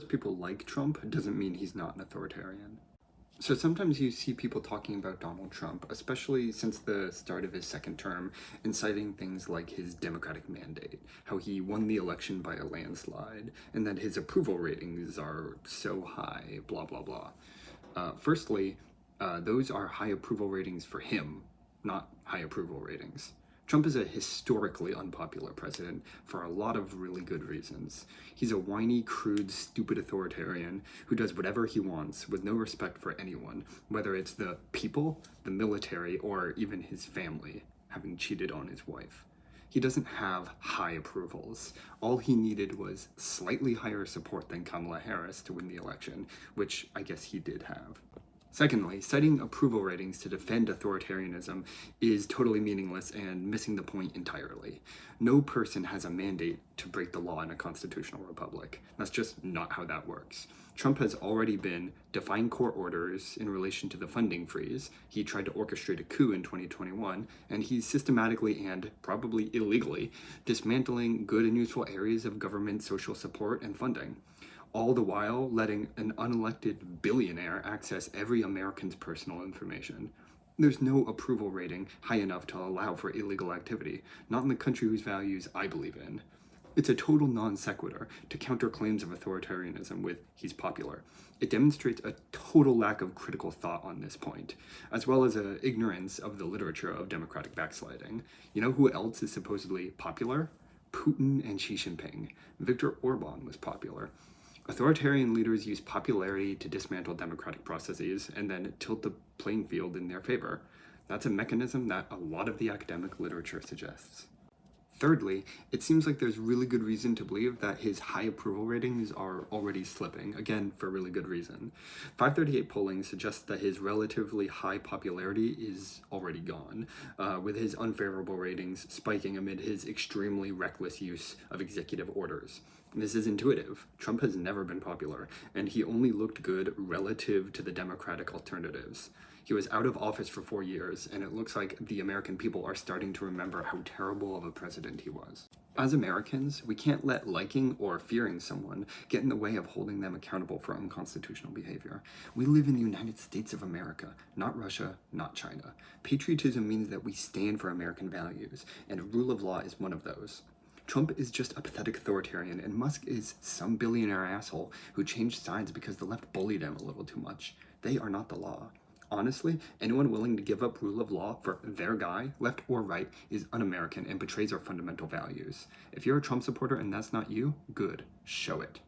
People like Trump doesn't mean he's not an authoritarian. So sometimes you see people talking about Donald Trump, especially since the start of his second term, inciting things like his Democratic mandate, how he won the election by a landslide, and that his approval ratings are so high, blah, blah, blah. Firstly, those are high approval ratings for him, not high approval ratings. Trump is a historically unpopular president for a lot of really good reasons. He's a whiny, crude, stupid authoritarian who does whatever he wants with no respect for anyone, whether it's the people, the military, or even his family, having cheated on his wife. He doesn't have high approvals. All he needed was slightly higher support than Kamala Harris to win the election, which I guess he did have. Secondly, citing approval ratings to defend authoritarianism is totally meaningless and missing the point entirely. No person has a mandate to break the law in a constitutional republic. That's just not how that works. Trump has already been defying court orders in relation to the funding freeze. He tried to orchestrate a coup in 2021, and he's systematically and probably illegally dismantling good and useful areas of government social support and funding, all the while letting an unelected billionaire access every American's personal information. There's no approval rating high enough to allow for illegal activity, not in the country whose values I believe in. It's a total non sequitur to counter claims of authoritarianism with "he's popular." It demonstrates a total lack of critical thought on this point, as well as an ignorance of the literature of democratic backsliding. You know who else is supposedly popular? Putin and Xi Jinping. Viktor Orban was popular. Authoritarian leaders use popularity to dismantle democratic processes and then tilt the playing field in their favor. That's a mechanism that a lot of the academic literature suggests. Thirdly, it seems like there's really good reason to believe that his high approval ratings are already slipping, again, for really good reason. 538 polling suggests that his relatively high popularity is already gone, with his unfavorable ratings spiking amid his extremely reckless use of executive orders. This is intuitive. Trump has never been popular, and he only looked good relative to the Democratic alternatives. He was out of office for 4 years, and it looks like the American people are starting to remember how terrible of a president he was. As Americans, we can't let liking or fearing someone get in the way of holding them accountable for unconstitutional behavior. We live in the United States of America, not Russia, not China. Patriotism means that we stand for American values, and rule of law is one of those. Trump is just a pathetic authoritarian, and Musk is some billionaire asshole who changed sides because the left bullied him a little too much. They are not the law. Honestly, anyone willing to give up rule of law for their guy, left or right, is un-American and betrays our fundamental values. If you're a Trump supporter and that's not you, good, show it.